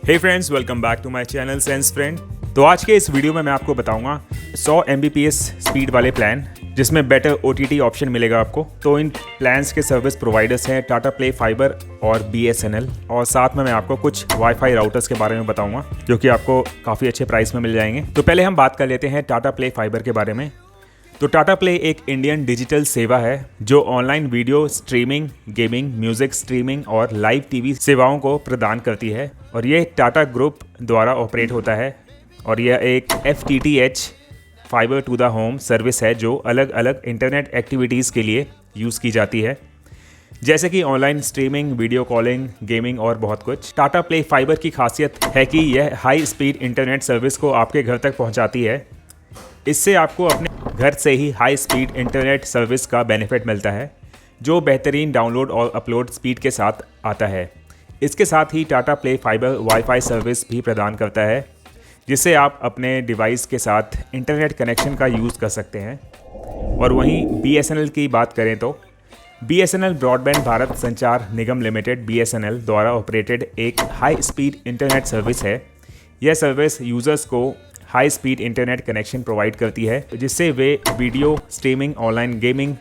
Hey friends, welcome back to my channel sense friend. तो आज के इस वीडियो में मैं आपको बताऊंगा 100 Mbps स्पीड वाले प्लान जिसमें बेटर OTT ऑप्शन मिलेगा आपको। तो इन प्लान्स के सर्विस प्रोवाइडर्स हैं टाटा प्ले फाइबर और BSNL, और साथ में मैं आपको कुछ वाईफाई राउटर्स के बारे में बताऊंगा जो कि आपको काफ़ी अच्छे प्राइस में मिल जाएंगे। तो पहले हम बात कर लेते हैं टाटा प्ले फाइबर के बारे में। तो टाटा प्ले एक इंडियन डिजिटल सेवा है जो online video streaming, gaming, music streaming और लाइव टीवी सेवाओं को प्रदान करती है, और ये टाटा ग्रुप द्वारा ऑपरेट होता है। और यह एक FTTH fibre to the home service है जो अलग अलग इंटरनेट एक्टिविटीज़ के लिए यूज़ की जाती है, जैसे कि online streaming, video calling, gaming और बहुत कुछ। टाटा प्ले फाइबर की खासियत है कि यह हाई स्पीड इंटरनेट सर्विस को आपके घर तक पहुंचाती है। इससे आपको अपने घर से ही हाई स्पीड इंटरनेट सर्विस का बेनिफिट मिलता है जो बेहतरीन डाउनलोड और अपलोड स्पीड के साथ आता है। इसके साथ ही Tata play fiber WiFi service भी प्रदान करता है जिससे आप अपने डिवाइस के साथ इंटरनेट कनेक्शन का यूज़ कर सकते हैं। और वहीं BSNL की बात करें तो BSNL broadband Bharat Sanchar Nigam Limited BSNL द्वारा ऑपरेटेड एक हाई स्पीड इंटरनेट सर्विस है। यह सर्विस यूज़र्स को high speed internet connection provide करती है जिससे वे video streaming, online gaming,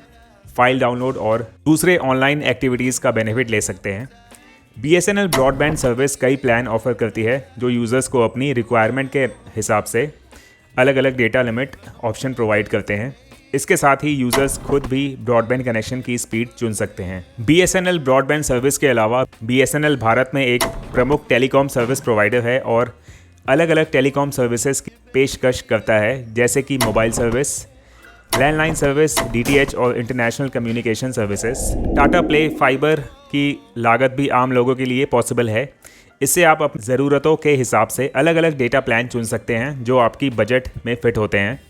file download और दूसरे ऑनलाइन एक्टिविटीज़ का बेनिफिट ले सकते हैं। BSNL ब्रॉडबैंड सर्विस कई प्लान ऑफर करती है जो यूज़र्स को अपनी रिक्वायरमेंट के हिसाब से अलग अलग डेटा लिमिट ऑप्शन प्रोवाइड करते हैं। इसके साथ ही यूज़र्स खुद भी ब्रॉडबैंड कनेक्शन की स्पीड चुन सकते हैं। BSNL ब्रॉडबैंड सर्विस के अलावा BSNL भारत में एक प्रमुख टेलीकॉम सर्विस प्रोवाइडर है और अलग अलग टेलीकॉम सर्विसेज की पेशकश करता है, जैसे कि mobile service, landline service, DTH और international communication services. Tata play fibre की लागत भी आम लोगों के लिए पॉसिबल है। इससे आप अपनी ज़रूरतों के हिसाब से अलग अलग डेटा प्लान चुन सकते हैं जो आपकी बजट में फिट होते हैं।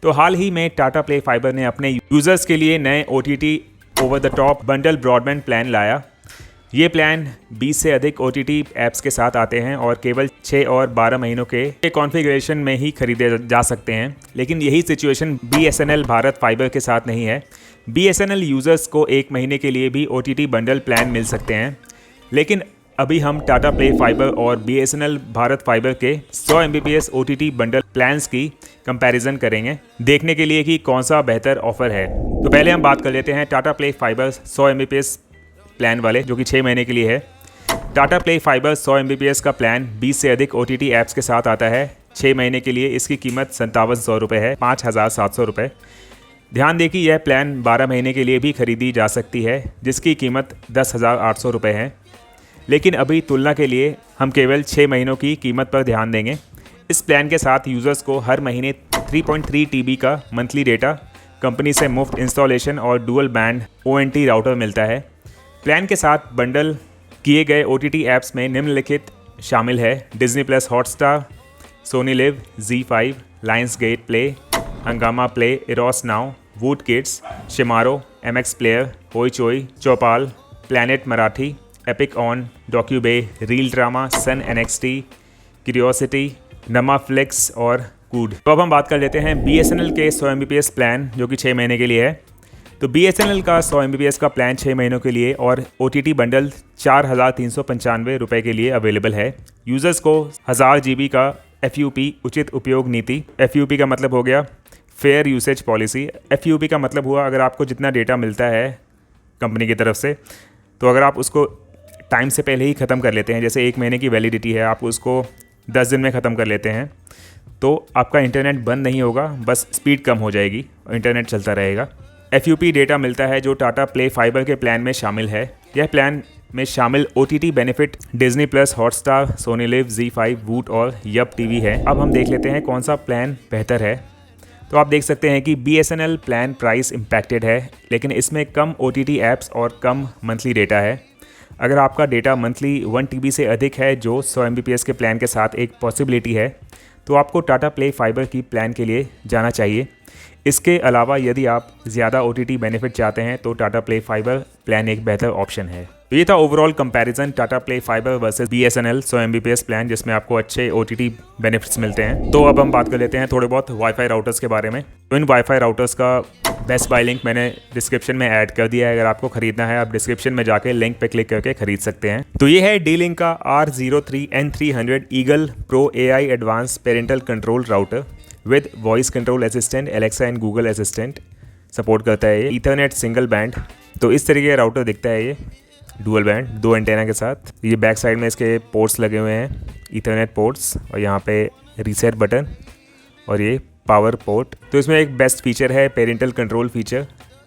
तो हाल ही में टाटा प्ले फाइबर ने अपने यूज़र्स के लिए नए OTT over the top bundle broadband plan लाया। ये प्लान 20 से अधिक OTT ऐप्स के साथ आते हैं और केवल 6 और 12 महीनों के कॉन्फ़िगरेशन में ही खरीदे जा सकते हैं। लेकिन यही सिचुएशन BSNL भारत फाइबर के साथ नहीं है। BSNL यूज़र्स को 1 महीने के लिए भी OTT बंडल प्लान मिल सकते हैं। लेकिन अभी हम टाटा प्ले फाइबर और BSNL भारत फाइबर के 100 Mbps OTT बंडल प्लान्स की कंपैरिजन करेंगे देखने के लिए कि कौन सा बेहतर ऑफर है। तो पहले हम बात कर लेते हैं Tata play fibre 100 Mbps plan वाले जो कि 6 महीने के लिए है। टाटा प्ले फाइबर 100 Mbps का प्लान 20 से अधिक OTT ऐप्स के साथ आता है 6 महीने के लिए। इसकी कीमत 5700 रुपये है, 5700 रुपये। ध्यान दें कि यह प्लान 12 महीने के लिए भी खरीदी जा सकती है जिसकी कीमत 10,800 रुपये है। लेकिन अभी तुलना के लिए हम केवल 6 महीनों की कीमत पर ध्यान देंगे। इस प्लान के साथ यूज़र्स को हर महीने 3.3 TB का मंथली डेटा, कंपनी से मुफ्त इंस्टॉलेशन और डुअल बैंड ONT राउटर मिलता है। प्लान के साथ बंडल किए गए OTT ऐप्स में निम्नलिखित शामिल है: Disney Plus Hotstar, Sony Liv, ZEE5, Lionsgate Play, Hungama Play, Eros Now, Voot Kids, Shemaroo, MX Player, Hoichoi, Chaupal, Planet Marathi, Epic On, DocuBay, Reel Drama, Sun NXT, Curiosity, Namaflix और कूड। तो अब हम बात कर लेते हैं BSNL के 100 Mbps प्लान जो कि 6 महीने के लिए है। तो BSNL का 100 Mbps का प्लान 6 महीनों के लिए और OTT बंडल 4,395 रुपये के लिए अवेलेबल है। यूज़र्स को 1000 GB का FUP उचित उपयोग नीति, FUP का मतलब हो गया फेयर यूसेज पॉलिसी। FUP का मतलब हुआ अगर आपको जितना डेटा मिलता है कंपनी की तरफ से, तो अगर आप उसको टाइम से पहले ही ख़त्म कर लेते हैं, जैसे 1 महीने की वैलिडिटी है, आप उसको 10 दिन में ख़त्म कर लेते हैं, तो आपका इंटरनेट बंद नहीं होगा, बस स्पीड कम हो जाएगी और इंटरनेट चलता रहेगा। FUP डेटा मिलता है जो टाटा प्ले फाइबर के प्लान में शामिल है। यह प्लान में शामिल OTT benefit Disney Plus Hotstar, Sony Liv, ZEE5, Voot और यप टीवी है। अब हम देख लेते हैं कौन सा प्लान बेहतर है। तो आप देख सकते हैं कि BSNL प्लान प्राइस इम्पैक्टेड है, लेकिन इसमें कम OTT ऐप्स और कम मंथली डेटा है। अगर आपका डेटा मंथली 1 TB से अधिक है, जो 100 Mbps के प्लान के साथ एक पॉसिबिलिटी है, तो आपको टाटा प्ले फाइबर की प्लान के लिए जाना चाहिए। इसके अलावा यदि आप ज़्यादा OTT बेनिफिट चाहते हैं तो टाटा प्ले फाइबर प्लान एक बेहतर ऑप्शन है। तो ये था overall comparison Tata play fibre versus BSNL 100 MBPS plan, जिसमें आपको अच्छे OTT बेनिफिट्स मिलते हैं। तो अब हम बात कर लेते हैं थोड़े बहुत वाईफाई राउटर्स के बारे में। तो इन वाईफाई राउटर्स का बेस्ट बाय लिंक मैंने डिस्क्रिप्शन में ऐड कर दिया है। अगर आपको खरीदना है आप डिस्क्रिप्शन में जाके लिंक पे क्लिक करके खरीद सकते हैं। तो ये है D-Link का R03N300 eagle Pro AI advance parental control router with voice control assistant, Alexa and Google assistant support करता है। ये ईथरनेट सिंगल बैंड, तो इस तरीके का राउटर दिखता है। ये डुअल बैंड 2 एंटेना के साथ। ये बैक साइड में इसके पोर्ट्स लगे हुए हैं, ईथरनेट पोर्ट्स, और यहाँ पे रीसेट बटन और ये पावर पोर्ट। तो इसमें एक बेस्ट फीचर है पेरेंटल कंट्रोल फीचर।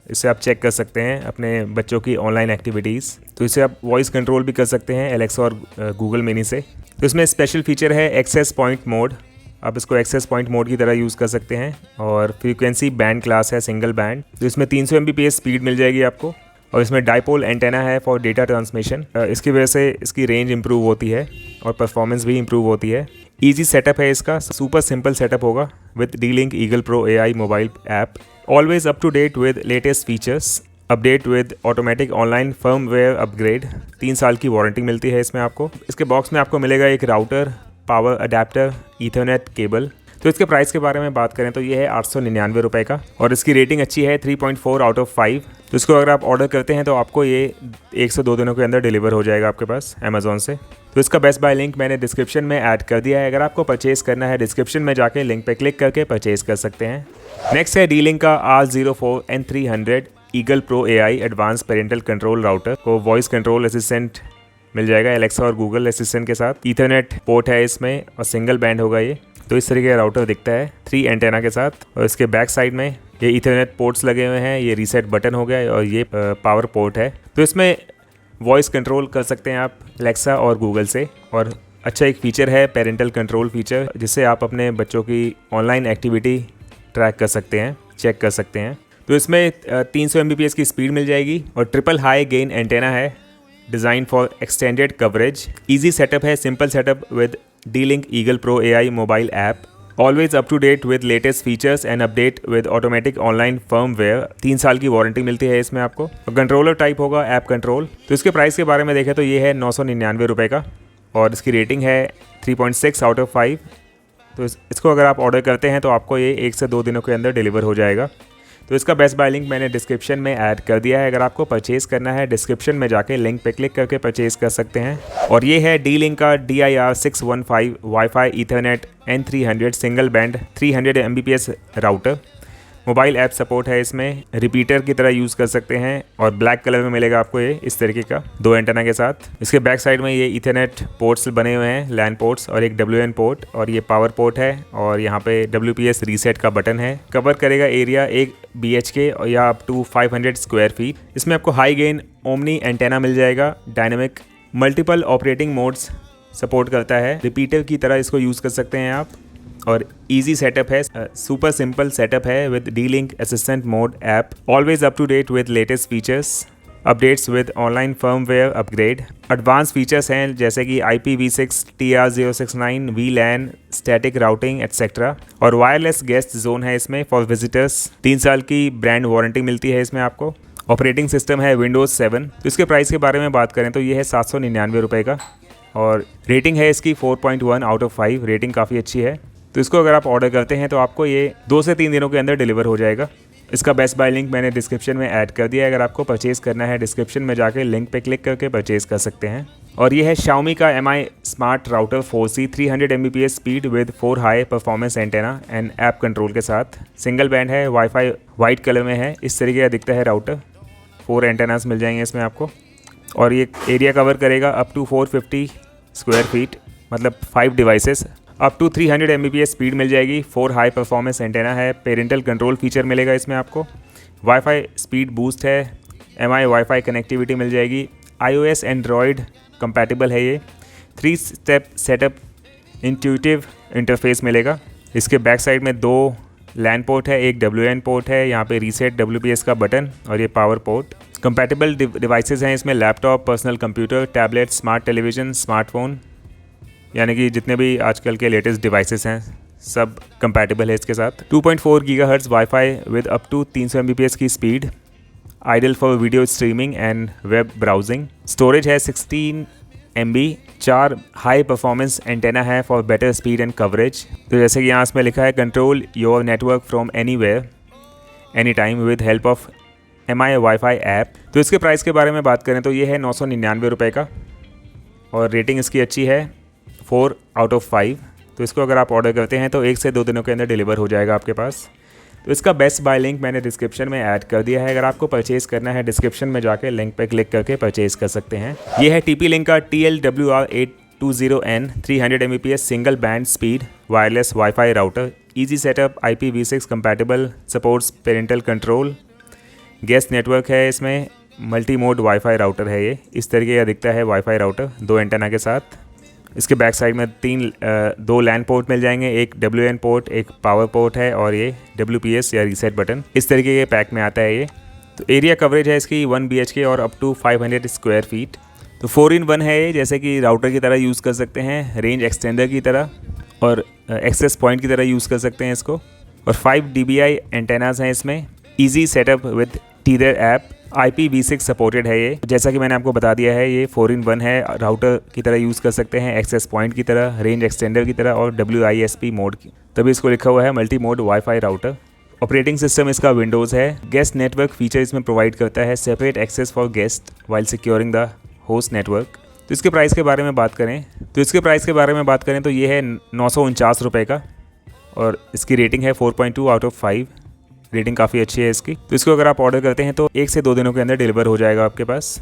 इससे आप चेक कर सकते हैं अपने बच्चों की ऑनलाइन एक्टिविटीज़। तो इससे आप वॉइस कंट्रोल भी कर सकते हैं एलेक्सा और गूगल मिनी से। तो इसमें स्पेशल फीचर है एक्सेस पॉइंट मोड। आप इसको एक्सेस पॉइंट मोड की तरह यूज़ कर सकते हैं। और फ्रीक्वेंसी बैंड क्लास है सिंगल बैंड। तो इसमें 300 MBPS स्पीड मिल जाएगी आपको। और इसमें डाइपोल एंटेना है फॉर डेटा ट्रांसमिशन। इसकी वजह से इसकी रेंज इंप्रूव होती है और परफॉर्मेंस भी इंप्रूव होती है। ईजी सेटअप है इसका, सुपर सिंपल सेटअप होगा with D-Link Eagle Pro AI mobile app. Always up to date with latest features, update with automatic online firmware upgrade. 3 साल की वारंटी मिलती है इसमें आपको। इसके बॉक्स में आपको मिलेगा एक router, power adapter, Ethernet cable. तो इसके प्राइस के बारे में बात करें तो ये है 899 रुपये का, और इसकी रेटिंग अच्छी है 3.4 आउट ऑफ 5। तो इसको अगर आप ऑर्डर करते हैं तो आपको ये 1 से 2 दिनों के अंदर डिलीवर हो जाएगा आपके पास अमेजोन से। तो इसका बेस्ट बाय लिंक मैंने डिस्क्रिप्शन में ऐड कर दिया है। अगर आपको परचेज़ करना है डिस्क्रिप्शन में जाके लिंक पे क्लिक करके परचेज़ कर सकते हैं। नेक्स्ट है D-Link का R04N300 eagle Pro AI advance parental control router को वॉइस कंट्रोल असिस्टेंट मिल जाएगा एलेक्सा और गूगल असिस्टेंट के साथ। ईथरनेट पोर्ट है इसमें और सिंगल बैंड होगा ये। तो इस तरीके का राउटर दिखता है 3 एंटेना के साथ। और इसके बैक साइड में ये ईथरनेट पोर्ट्स लगे हुए हैं, ये रीसेट बटन हो गया और ये पावर पोर्ट है। तो इसमें वॉइस कंट्रोल कर सकते हैं आप एलेक्सा और गूगल से। और अच्छा एक फ़ीचर है पेरेंटल कंट्रोल फीचर, जिससे आप अपने बच्चों की ऑनलाइन एक्टिविटी ट्रैक कर सकते हैं, चेक कर सकते हैं। तो इसमें 300 MBPS की स्पीड मिल जाएगी और ट्रिपल हाई गेन एंटेना है, design for extended coverage. Easy setup है, simple setup with D-Link Eagle Pro AI mobile app. Always up to date with latest features and update with automatic online firmware. 3 साल की warranty मिलती है इसमें आपको। और controller type होगा app control. तो इसके प्राइस के बारे में देखें तो ये है 999 रुपये का, और इसकी रेटिंग है 3.6 आउट ऑफ 5। तो इसको अगर आप ऑर्डर करते हैं तो आपको ये 1 से 2 दिनों के अंदर डिलीवर हो जाएगा। तो इसका बेस्ट बाय लिंक मैंने डिस्क्रिप्शन में ऐड कर दिया है। अगर आपको परचेज़ करना है डिस्क्रिप्शन में जाके लिंक पे क्लिक करके परचेज़ कर सकते हैं। और ये है D-Link का DIR615 wifi Ethernet N300 single band 300 MBPS router. Mobile app support है इसमें, रिपीटर की तरह यूज़ कर सकते हैं। और ब्लैक कलर में मिलेगा आपको ये इस तरीके का 2 एंटेना के साथ। इसके बैक साइड में ये ईथरनेट पोर्ट्स बने हुए हैं, लैन पोर्ट्स और एक WLAN पोर्ट, और ये पावर पोर्ट है। और यहाँ पे WPS रीसेट का बटन है। कवर करेगा एरिया 1 BHK या अप टू 500 स्क्वायर फीट। इसमें आपको हाई गेन ओमनी एंटेना मिल जाएगा, dynamic multiple operating modes support करता है, रिपीटर की तरह इसको यूज़ कर सकते हैं आप। और इजी सेटअप है, सुपर सिंपल सेटअप है with D-Link assistant mode app. Always up to date with latest features, updates with online firmware upgrade. Advance features हैं जैसे कि IPv6 TR069 VLAN static routing etcetera. और वायरलेस गेस्ट जोन है इसमें for visitors. 3 साल की brand warranty मिलती है इसमें आपको। ऑपरेटिंग सिस्टम है Windows 7। तो इसके प्राइस के बारे में बात करें तो ये है 799 रुपये का, और रेटिंग है इसकी 4.1 आउट ऑफ 5। रेटिंग काफ़ी अच्छी है। तो इसको अगर आप ऑर्डर करते हैं तो आपको ये 2 से 3 दिनों के अंदर डिलीवर हो जाएगा। इसका बेस्ट बाय लिंक मैंने डिस्क्रिप्शन में ऐड कर दिया है। अगर आपको परचेज़ करना है डिस्क्रिप्शन में जाके लिंक पे क्लिक करके परचेज़ कर सकते हैं। और ये है Xiaomi का MI smart router 4C 300 MBPS speed with 4 high performance antenna and app control के साथ। सिंगल बैंड है, वाईफाई वाइट कलर में है, इस तरीके का दिखता है राउटर। 4 एंटेनास मिल जाएंगे इसमें आपको। और ये एरिया कवर करेगा अप टू 450 स्क्वायर फीट, मतलब 5 devices. Up to 300 MBPS speed मिल जाएगी। 4 हाई परफॉर्मेंस एंटेना है, पेरेंटल कंट्रोल फीचर मिलेगा इसमें आपको। वाईफाई स्पीड बूस्ट है, MI वाईफाई कनेक्टिविटी मिल जाएगी। iOS एंड्रॉयड कंपैटिबल है ये। 3 स्टेप सेटअप इंट्यूटिव इंटरफेस मिलेगा। इसके बैक साइड में 2 लैन पोर्ट है, एक WLAN पोर्ट है, यहाँ पे रीसेट WPS का बटन और ये पावर पोर्ट। कंपैटिबल डिवाइसेस हैं इसमें laptop, personal computer, tablet, smart television, smartphone, यानी कि जितने भी आजकल के लेटेस्ट डिवाइसेस हैं सब कंपैटिबल है इसके साथ। 2.4 gigahertz WiFi with up to 300 Mbps की speed, ideal for video streaming and web browsing. Storage है 16 MB, 4 हाई परफॉर्मेंस एंटेना है for better speed and coverage. तो जैसे कि यहाँ इसमें लिखा है control your network from anywhere any time with help of MI WiFi app. तो इसके प्राइस के बारे में बात करें तो ये है 999 रुपये का और रेटिंग इसकी अच्छी है 4 आउट ऑफ 5। तो इसको अगर आप ऑर्डर करते हैं तो 1 से 2 दिनों के अंदर डिलीवर हो जाएगा आपके पास। तो इसका बेस्ट बाय लिंक मैंने डिस्क्रिप्शन में ऐड कर दिया है। अगर आपको परचेज़ करना है डिस्क्रिप्शन में जाके लिंक पे क्लिक करके परचेज़ कर सकते हैं। ये है TP-Link का TLWR820N 300 Mbps single band speed wireless wifi router, easy setup, IPv6 compatible, supports parental control, guest network है, इसमें मल्टी मोड वाईफाई राउटर है। ये इस तरीके का दिखता है वाईफाई राउटर 2 एंटेना के साथ। इसके बैक साइड में 2 लैन पोर्ट मिल जाएंगे, एक WLAN पोर्ट, एक पावर पोर्ट है और ये WPS या रीसेट बटन इस तरीके के पैक में आता है ये। तो एरिया कवरेज है इसकी 1 BHK और अप टू 500 स्क्वायर फीट। तो 4-in-1 है ये, जैसे कि राउटर की तरह यूज़ कर सकते हैं, रेंज एक्सटेंडर की तरह और एक्सेस पॉइंट की तरह यूज़ कर सकते हैं इसको। और 5 dBi एंटेनाज हैं इसमें, easy setup with teether app, IPv6 supported है ये। जैसा कि मैंने आपको बता दिया है ये 4-in-1 है, राउटर की तरह यूज़ कर सकते हैं, एक्सेस पॉइंट की तरह, रेंज एक्सटेंडर की तरह और WISP मोड की, तभी इसको लिखा हुआ है multi mode WiFi router. Operating system इसका विंडोज़ है। गेस्ट नेटवर्क फीचर इसमें प्रोवाइड करता है, separate access for guest while securing the host network. तो इसके प्राइस के बारे में बात करें तो ये है 949 रुपये का और इसकी रेटिंग है 4.2 आउट ऑफ 5। रेटिंग काफ़ी अच्छी है इसकी। तो इसको अगर आप ऑर्डर करते हैं तो 1 से 2 दिनों के अंदर डिलीवर हो जाएगा आपके पास।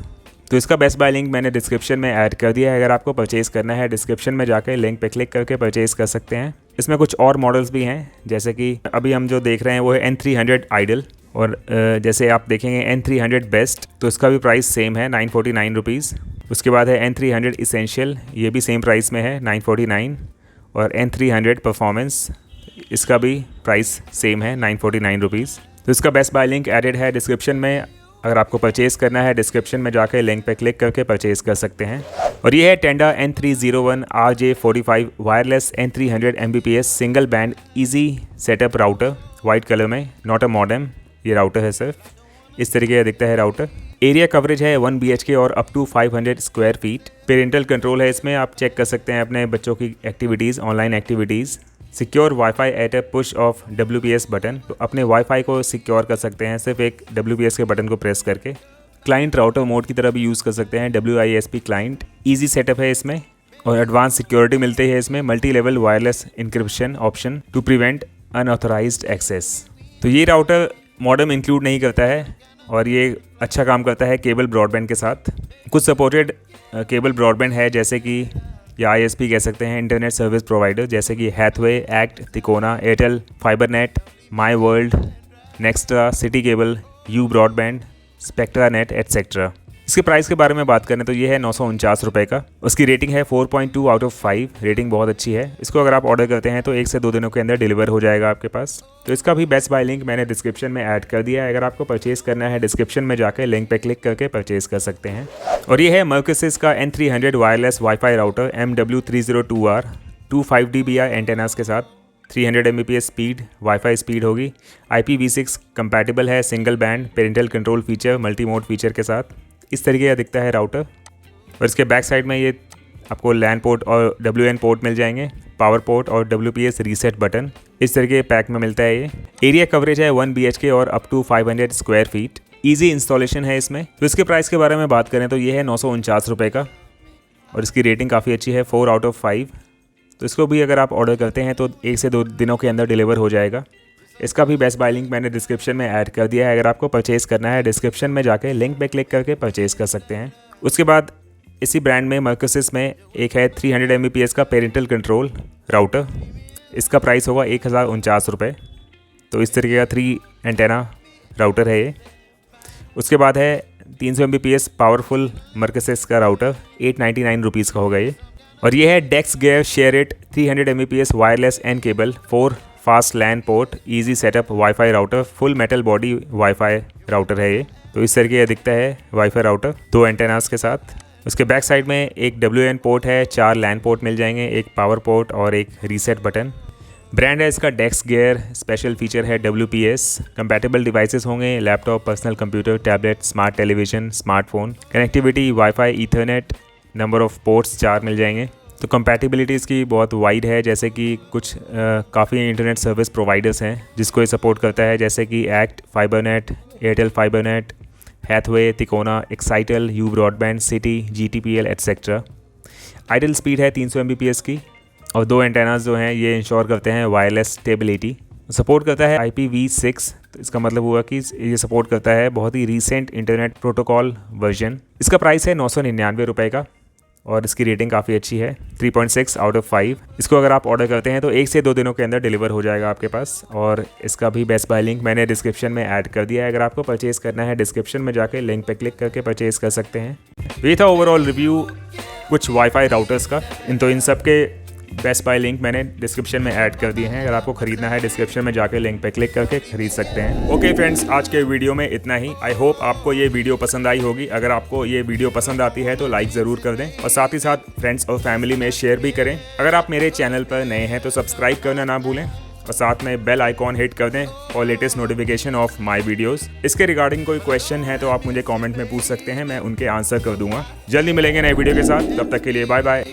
तो इसका बेस्ट बाय लिंक मैंने डिस्क्रिप्शन में ऐड कर दिया है। अगर आपको परचेज़ करना है डिस्क्रिप्शन में जाकर लिंक पे क्लिक करके परचेज़ कर सकते हैं। इसमें कुछ और मॉडल्स भी हैं, जैसे कि अभी हम जो देख रहे हैं वो है N300 आइडल और जैसे आप देखेंगे N300 बेस्ट, तो इसका भी प्राइस सेम है 949 रुपीज़। उसके बाद है N300 इसेंशियल, ये भी सेम प्राइस में है 949। और N300 परफॉर्मेंस, इसका भी प्राइस सेम है 949 रुपीज़। तो इसका बेस्ट बाय लिंक एडेड है डिस्क्रिप्शन में। अगर आपको परचेज़ करना है डिस्क्रिप्शन में जाकर लिंक पे क्लिक करके परचेज़ कर सकते हैं। और ये है टेंडा N301 RJ45 wireless N300 Mbps single band easy setup router, white colour में, नॉट अ मॉडेम। ये राउटर है सिर्फ, इस तरीके का दिखता है राउटर। एरिया कवरेज है 1 BHK और up to 500 square feet. Parental control है इसमें, आप चेक कर सकते हैं अपने बच्चों की activities, online activities. Secure WiFi at a push of WPS button, तो अपने वाईफाई को सिक्योर कर सकते हैं सिर्फ एक WPS के बटन को प्रेस करके। क्लाइंट राउटर मोड की तरह भी यूज़ कर सकते हैं, WISP क्लाइंट। ईजी सेटअप है इसमें और एडवांस सिक्योरिटी मिलती है इसमें, multi level wireless encryption option to prevent unauthorised access. तो ये राउटर मॉडेम इंक्लूड नहीं करता है और ये अच्छा काम करता है केबल ब्रॉडबैंड के साथ। कुछ सपोर्टेड केबल ब्रॉडबैंड है, जैसे कि या ISP कह सकते हैं, इंटरनेट सर्विस प्रोवाइडर, जैसे कि Hathway, ACT, Tikona, Airtel, Fibernet, My World, Nextra, City Cable, You Broadband, Spectra Net etcetera. इसके प्राइस के बारे में बात करें तो ये है 949 रुपये का। उसकी रेटिंग है 4.2 आउट ऑफ 5। रेटिंग बहुत अच्छी है। इसको अगर आप ऑर्डर करते हैं तो 1 से 2 दिनों के अंदर डिलीवर हो जाएगा आपके पास। तो इसका भी बेस्ट बाय लिंक मैंने डिस्क्रिप्शन में ऐड कर दिया है। अगर आपको परचेज़ करना है डिस्क्रिप्शन में जाकर लिंक पे क्लिक करके परचेज़ कर सकते हैं। और ये है मर्कसिस का N300 wireless wifi router MW302R 25 dBi antennas के साथ, 300 Mbps स्पीड वाईफाई स्पीड होगी, IPv6 कंपैटिबल है, single band, parental control feature, multi mode feature के साथ। इस तरीके का दिखता है राउटर। और इसके बैक साइड में ये आपको लैन पोर्ट और WLAN पोर्ट मिल जाएंगे, पावर पोर्ट और WPS रीसेट बटन इस तरीके के पैक में मिलता है ये। एरिया कवरेज है 1 BHK और up to 500 square feet. Easy installation है इसमें। तो इसके प्राइस के बारे में बात करें तो ये है 949 रुपये का और इसकी रेटिंग काफ़ी अच्छी है 4 आउट ऑफ 5। तो इसको भी अगर आप ऑर्डर करते हैं तो 1 से 2 दिनों के अंदर डिलीवर हो जाएगा। इसका भी बेस्ट बाय लिंक मैंने डिस्क्रिप्शन में ऐड कर दिया है। अगर आपको परचेज़ करना है डिस्क्रिप्शन में जाके लिंक पे क्लिक करके परचेज़ कर सकते हैं। उसके बाद इसी ब्रांड में मर्कसिस में एक है 300 Mbps का पेरेंटल कंट्रोल राउटर। इसका प्राइस होगा 1049 रुपये। तो इस तरीके का 3 एंटेना राउटर है ये। उसके बाद है 300 Mbps पावरफुल मर्कसिस का राउटर, 899 रुपीज़ का होगा ये। और ये है डेक्स गेयर शेयरिट 300 Mbps wireless N cable 4 fast LAN port easy setup WiFi router, full metal body WiFi router है ये। तो इस तरीके का दिखता है वाईफाई राउटर 2 एंटेनास के साथ। उसके बैक साइड में एक WLAN पोर्ट है, 4 लैन पोर्ट मिल जाएंगे, एक पावर पोर्ट और एक रीसेट बटन। ब्रांड है इसका डेक्स गियर, स्पेशल फीचर है WPS। कंपैटिबल डिवाइसेस होंगे laptop, personal computer, tablet, smart television, smartphone. Connectivity wifi, Ethernet, number of ports 4 मिल जाएंगे। तो कंपैटिबिलिटी इसकी बहुत वाइड है, जैसे कि कुछ काफ़ी इंटरनेट सर्विस प्रोवाइडर्स हैं जिसको ये सपोर्ट करता है, जैसे कि ACT, Fibernet, Airtel Fibernet, Hathway, Tikona, Excitel, You Broadband, City, GTPL etcetera. Ideal speed है 300 Mbps की, और 2 एंटेनास जो हैं ये इंश्योर करते हैं वायरलेस स्टेबिलिटी। सपोर्ट करता है IPv6, तो इसका मतलब हुआ कि ये सपोर्ट करता है बहुत ही रीसेंट इंटरनेट प्रोटोकॉल वर्जन। इसका प्राइस है 999 रुपये का, और इसकी रेटिंग काफ़ी अच्छी है, 3.6 आउट ऑफ 5। इसको अगर आप ऑर्डर करते हैं तो 1 से 2 दिनों के अंदर डिलीवर हो जाएगा आपके पास। और इसका भी बेस्ट बाय लिंक मैंने डिस्क्रिप्शन में ऐड कर दिया है, अगर आपको परचेज़ करना है डिस्क्रिप्शन में जाके लिंक पे क्लिक करके परचेज़ कर सकते हैं। ये था ओवरऑल रिव्यू कुछ वाईफाई राउटर्स का। इन सब के बेस्ट बाय लिंक मैंने डिस्क्रिप्शन में ऐड कर दिए हैं, अगर आपको खरीदना है डिस्क्रिप्शन में जाके लिंक पे क्लिक करके खरीद सकते हैं। ओके फ्रेंड्स, आज के वीडियो में इतना ही। आई होप आपको ये वीडियो पसंद आई होगी। अगर आपको ये वीडियो पसंद आती है तो लाइक ज़रूर कर दें, और साथ ही साथ फ्रेंड्स और फैमिली में शेयर भी करें। अगर आप मेरे चैनल पर नए हैं तो सब्सक्राइब करना ना भूलें, और साथ में बेल आइकॉन हिट कर दें और latest notification of my videos. इसके रिगार्डिंग कोई क्वेश्चन है तो आप मुझे कमेंट में पूछ सकते हैं, मैं उनके आंसर कर दूंगा। जल्दी मिलेंगे नए वीडियो के साथ, तब तक के लिए बाय बाय।